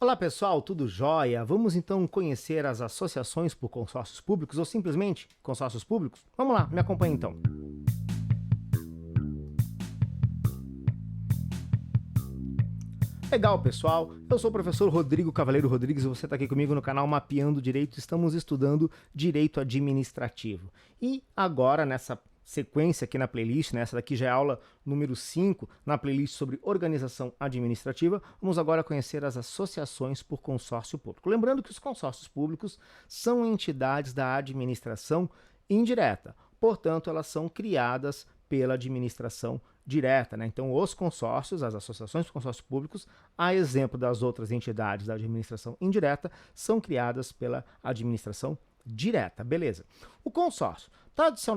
Olá pessoal, tudo jóia? Vamos então conhecer as associações por consórcios públicos ou simplesmente consórcios públicos? Vamos lá, me acompanhe então. Legal, pessoal. Eu sou o professor Rodrigo Cavaleiro Rodrigues e você está aqui comigo no canal Mapeando Direito. Estamos estudando Direito Administrativo. E agora, nessa sequência aqui na playlist, essa daqui já é a aula número 5 na playlist sobre organização administrativa, vamos agora conhecer as associações por consórcio público. Lembrando que os consórcios públicos são entidades da administração indireta, portanto, elas são criadas pela administração direta, né? Então, os consórcios, as associações por consórcios públicos, a exemplo das outras entidades da administração indireta, são criadas pela administração direta, beleza. O consórcio.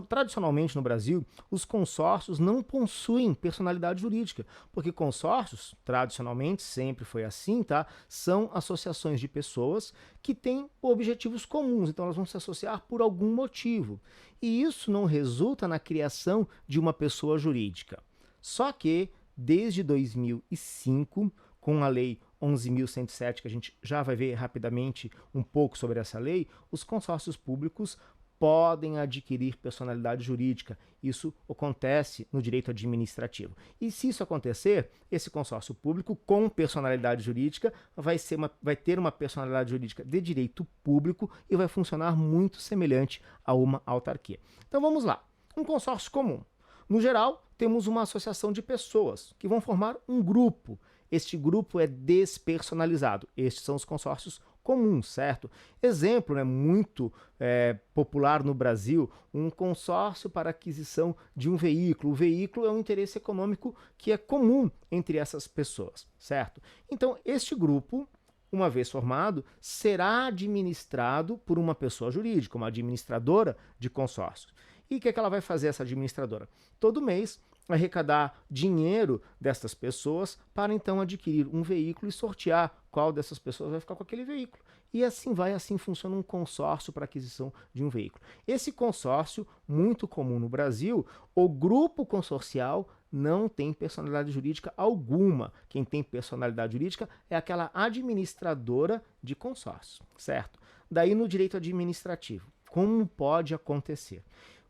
Tradicionalmente no Brasil, os consórcios não possuem personalidade jurídica, porque consórcios, tradicionalmente, sempre foi assim, tá? São associações de pessoas que têm objetivos comuns, então elas vão se associar por algum motivo. E isso não resulta na criação de uma pessoa jurídica. Só que, desde 2005, com a Lei 11.107, que a gente já vai ver rapidamente um pouco sobre essa lei, os consórcios públicos podem adquirir personalidade jurídica. Isso acontece no direito administrativo. E se isso acontecer, esse consórcio público com personalidade jurídica vai ter uma personalidade jurídica de direito público e vai funcionar muito semelhante a uma autarquia. Então vamos lá. Um consórcio comum. No geral, temos uma associação de pessoas que vão formar um grupo. Este grupo é despersonalizado. Estes são os consórcios comuns, certo? Exemplo, né, muito popular no Brasil, um consórcio para aquisição de um veículo. O veículo é um interesse econômico que é comum entre essas pessoas, certo? Então, este grupo, uma vez formado, será administrado por uma pessoa jurídica, uma administradora de consórcios. E o que ela vai fazer, essa administradora? Todo mês arrecadar dinheiro dessas pessoas para então adquirir um veículo e sortear qual dessas pessoas vai ficar com aquele veículo. E assim funciona um consórcio para aquisição de um veículo. Esse consórcio, muito comum no Brasil, o grupo consorcial não tem personalidade jurídica alguma. Quem tem personalidade jurídica é aquela administradora de consórcio, certo? Daí no direito administrativo, como pode acontecer?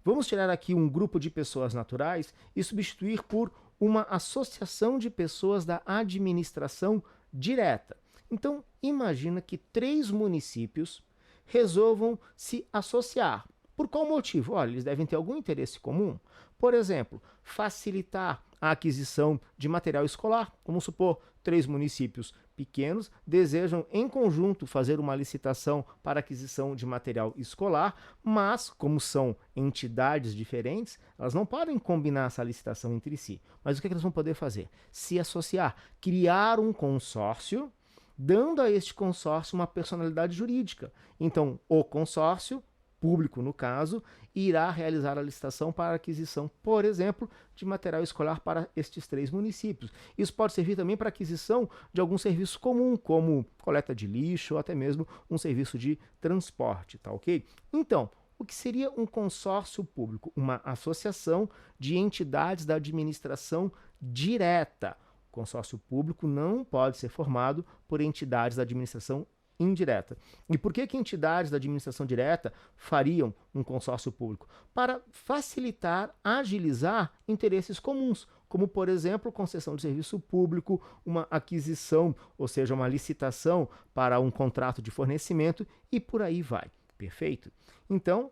Vamos tirar aqui um grupo de pessoas naturais e substituir por uma associação de pessoas da administração direta. Então, imagina que 3 municípios resolvam se associar. Por qual motivo? Olha, eles devem ter algum interesse comum. Por exemplo, facilitar a aquisição de material escolar. Vamos supor, 3 municípios pequenos desejam em conjunto fazer uma licitação para aquisição de material escolar, mas como são entidades diferentes, elas não podem combinar essa licitação entre si. Mas o que elas vão poder fazer? Se associar, criar um consórcio, dando a este consórcio uma personalidade jurídica. Então, o consórcio público, no caso, irá realizar a licitação para a aquisição, por exemplo, de material escolar para estes 3 municípios. Isso pode servir também para a aquisição de algum serviço comum, como coleta de lixo ou até mesmo um serviço de transporte, tá ok? Então, o que seria um consórcio público? Uma associação de entidades da administração direta. O consórcio público não pode ser formado por entidades da administração indireta. E por que entidades da administração direta fariam um consórcio público? Para facilitar, agilizar interesses comuns, como, por exemplo, concessão de serviço público, uma aquisição, ou seja, uma licitação para um contrato de fornecimento e por aí vai. Perfeito? Então,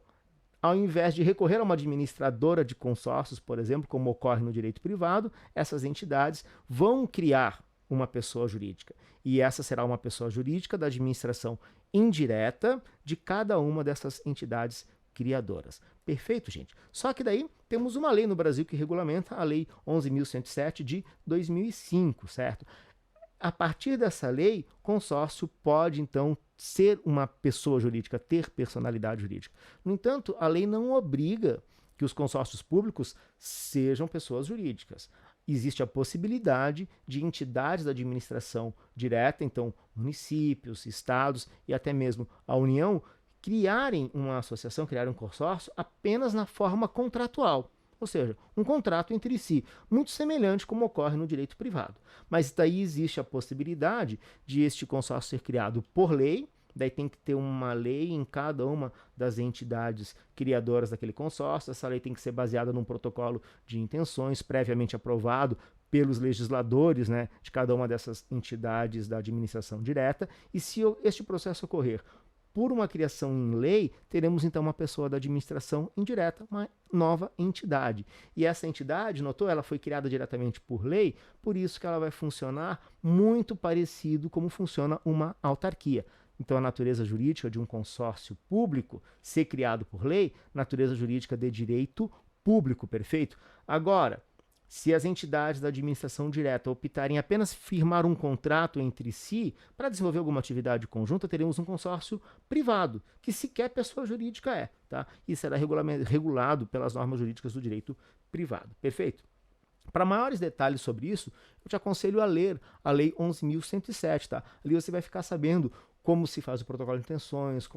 ao invés de recorrer a uma administradora de consórcios, por exemplo, como ocorre no direito privado, essas entidades vão criar uma pessoa jurídica. E essa será uma pessoa jurídica da administração indireta de cada uma dessas entidades criadoras. Perfeito, gente? Só que daí temos uma lei no Brasil que regulamenta a Lei 11.107 de 2005, certo? A partir dessa lei, consórcio pode, então, ser uma pessoa jurídica, ter personalidade jurídica. No entanto, a lei não obriga que os consórcios públicos sejam pessoas jurídicas. Existe a possibilidade de entidades da administração direta, então municípios, estados e até mesmo a União, criarem uma associação, criarem um consórcio apenas na forma contratual. ou seja, um contrato entre si, muito semelhante como ocorre no direito privado. Mas daí existe a possibilidade de este consórcio ser criado por lei. Daí tem que ter uma lei em cada uma das entidades criadoras daquele consórcio. Essa lei tem que ser baseada num protocolo de intenções previamente aprovado pelos legisladores, né, de cada uma dessas entidades da administração direta. E se este processo ocorrer por uma criação em lei, teremos então uma pessoa da administração indireta, uma nova entidade. E essa entidade, notou, ela foi criada diretamente por lei, por isso que ela vai funcionar muito parecido como funciona uma autarquia. Então, a natureza jurídica de um consórcio público ser criado por lei, natureza jurídica de direito público, perfeito? Agora, se as entidades da administração direta optarem apenas firmar um contrato entre si para desenvolver alguma atividade conjunta, teremos um consórcio privado, que sequer pessoa jurídica é, tá? E será regulado pelas normas jurídicas do direito privado, perfeito? Para maiores detalhes sobre isso, eu te aconselho a ler a Lei 11.107, tá? Ali você vai ficar sabendo como se faz o protocolo de intenções,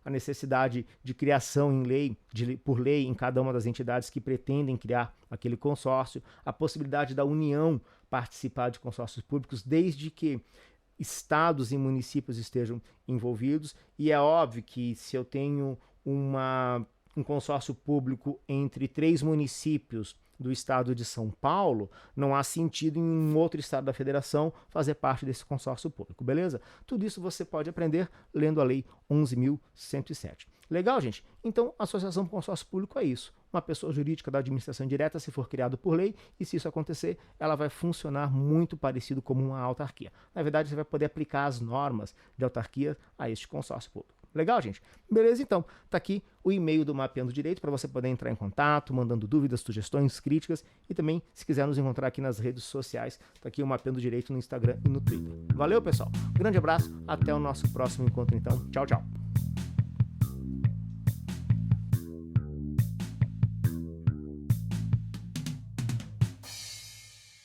a necessidade de criação em lei, por lei em cada uma das entidades que pretendem criar aquele consórcio, a possibilidade da União participar de consórcios públicos, desde que estados e municípios estejam envolvidos. E é óbvio que se eu tenho um consórcio público entre 3 municípios do estado de São Paulo, não há sentido em um outro estado da federação fazer parte desse consórcio público, beleza? Tudo isso você pode aprender lendo a Lei 11.107. Legal, gente? Então, associação por consórcio público é isso. Uma pessoa jurídica da administração direta, se for criado por lei, e se isso acontecer, ela vai funcionar muito parecido como uma autarquia. Na verdade, você vai poder aplicar as normas de autarquia a este consórcio público. Legal, gente? Beleza, então. Tá aqui o e-mail do Mapeando Direito para você poder entrar em contato, mandando dúvidas, sugestões, críticas e também, se quiser nos encontrar aqui nas redes sociais, tá aqui o Mapeando Direito no Instagram e no Twitter. Valeu, pessoal. Grande abraço. Até o nosso próximo encontro, então. Tchau, tchau.